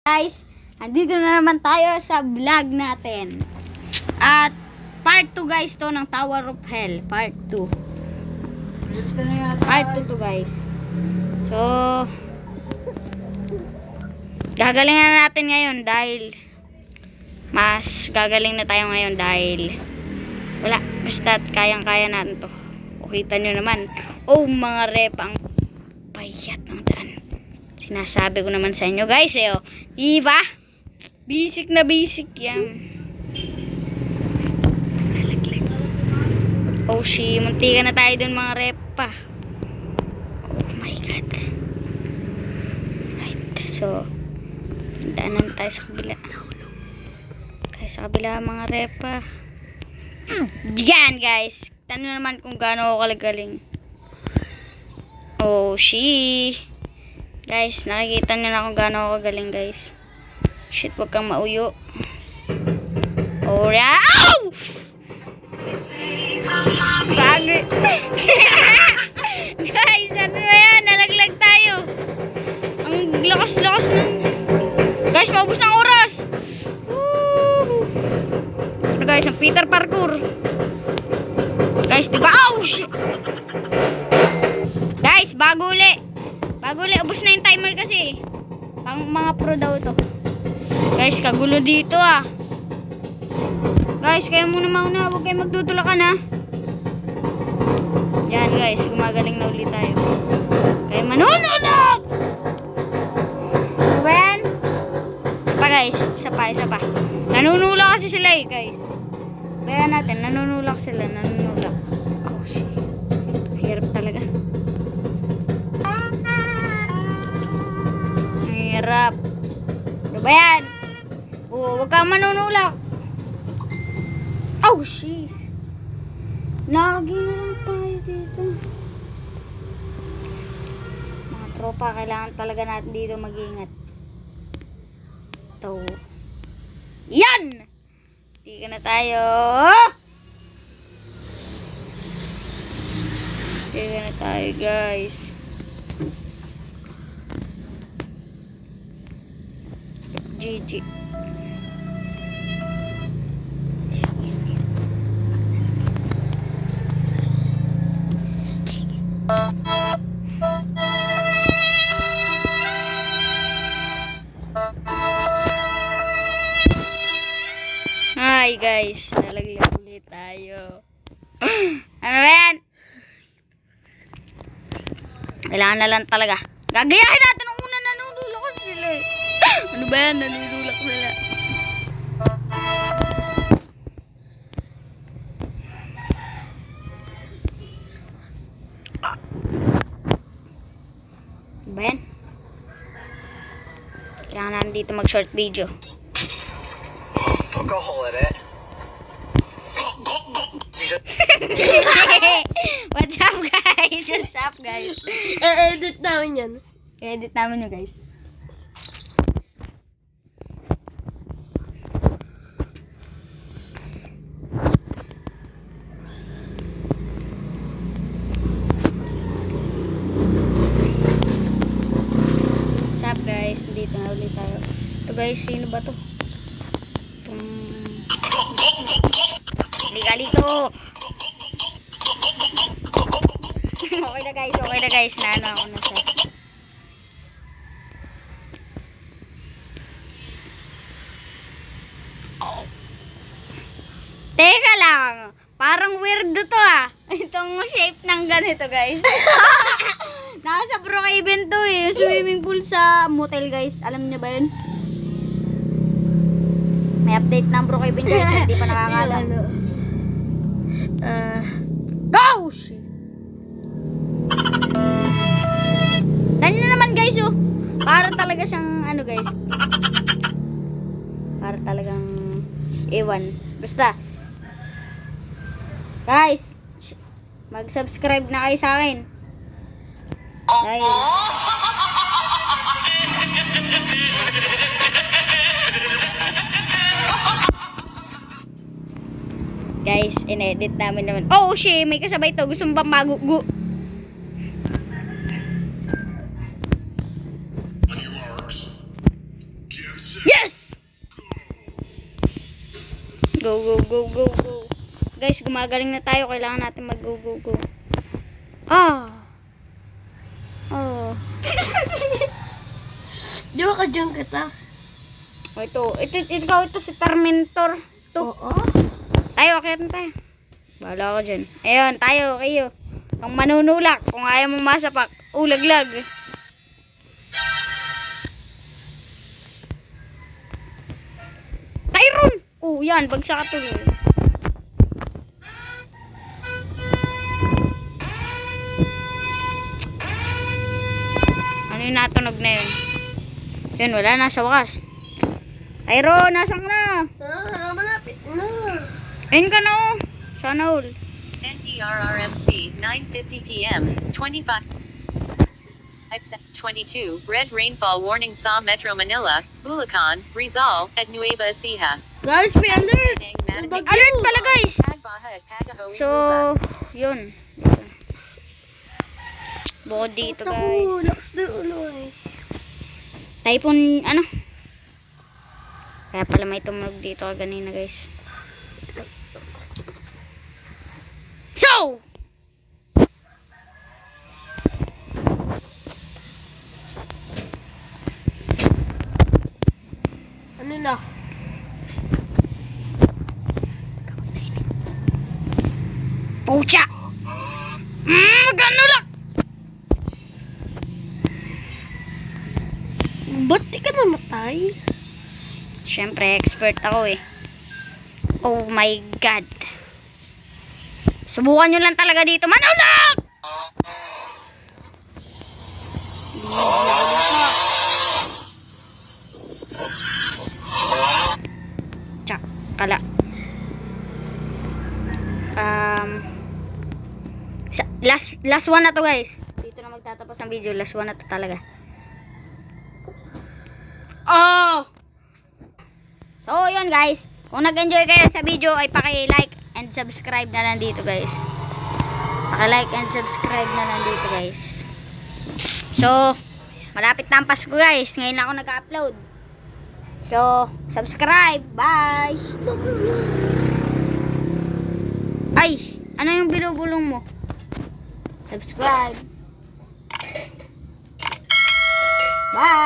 Guys, andito na naman tayo sa vlog natin. At part 2 guys to ng Tower of Hell. Part 2. Part 2 to guys. So, gagalingan natin ngayon dahil mas gagaling na tayo ngayon dahil wala, basta kayang-kaya natin to. O kita nyo naman, oh mga rep, ang payat ng daan. Sinasabi ko naman sa inyo guys, eh, oh. Diba? Basic na basic yan. Nalaglag. Oh shi, muntika na tayo dun mga repa. Oh my god. Right, so daanan tayo sa kabila. Tayo sa kabila mga repa. Yan guys. Tanong naman kung gaano ako kalagaling. Oh shi. Guys, nakikita niyo na kung gaano ako galing, guys. Shit, wag kang mauyo. Ora! Ow! Bagay. Guys, ano na yan? Nalaglag tayo. Ang lakas-lakas ng... Guys, maubos ng oras. Woo! Ito guys, ang Peter Parkour. Guys, diba? Oh, shit! Guys, bago ulit, ubos na yung timer kasi. Pang mga pro daw to. Guys, kagulo dito ah. Guys, kayo muna mauna. Huwag kayo magtutulakan ha. Yan guys, gumagaling na ulit tayo. Kayo manunulak! Diba yan? Isa pa guys, isa pa. Nanunulak kasi sila eh guys. Kaya natin, nanunulak sila. Oh shit. Hirap talaga. Hirap. Ano ba yan? Oh, wag kang manunulak. Oh, shit. Lagi na lang tayo dito. Mga tropa, kailangan talaga natin dito mag-ingat. Ito. Yan! Tika na tayo. Tika na tayo, guys. GG. Hi guys, nalaglag ulit tayo. Ano ba yan? Kailangan na lang talaga. Gagayahin natin ang una, nanunulak kasi sila eh. Ano ba yan? Nanunulak nila. Ano ba yan? Kailangan natin dito mag short video. Poke a hole in it. What's up guys? What's up guys? E-edit namin yan. I-edit namin yun guys. What's up guys? Dito na ulit tayo. Ito guys, sino ba to? Halika dito. Okay na guys, naano ako na sa. Teka lang, parang weird to ah. Itong shape ng ganito guys. Nasa Brookhaven to eh, swimming pool sa motel guys. Alam niyo ba yun? May update ng Brookhaven guys, hindi pa nakakalam. Go! Ganyan naman guys oh. Para talaga siyang ano guys. Para talagang ewan. Basta. Guys, mag-subscribe na kayo sa akin. Dahil guys, in-edit namin naman. Oh shit, may kasabay to. Gusto mo ba magugu? On your marks, get Yes! Go, go, go, go, go. Guys, gumagaling na tayo. Kailangan natin mag go, go, go. Ah! Oh. Di ba ka-junk kita? Oh, ito si Terminator. Ito. Oo. Tayo, akit na tayo. Bahala ka dyan. Ayun, tayo, kayo. Ang manunulak, kung ayaw mo masapak, ulaglag. Tyron! Oh, yan, bagsak ka tuloy. Ano yung natunog na yun? Yun, wala na sa wakas. Tyron, nasan ka na? Malapit na. Ayun ka na oh. Sana all. NDRRMC, 9:50 p.m., 25. 22, red rainfall warning sa Metro Manila, Bulacan, Rizal, at Nueva Ecija. Guys, may alert. Alert pala guys! So, yun. Bukod dito guys. Ako, lakas na ulo eh. Typhoon, ano? Kaya pala may tumunog dito kaganina guys. So! Ano na? Pucha! Magano lang! Ba't di ka namatay? Siyempre, expert ako eh. Oh my God. Subukan nyo lang talaga dito. Manulak! Tsak, kala. Last one na to guys. Dito na magtatapos ang video. Last one na to talaga. Oh! So, yun guys. Kung nag-enjoy kayo sa video, ay paki-like and subscribe na lang dito guys. Paki-like and subscribe na lang dito guys. So, malapit na ang Pasko guys. Ngayon ako nag-upload. So, subscribe. Bye! Ay! Ano yung binubulong mo? Subscribe. Bye!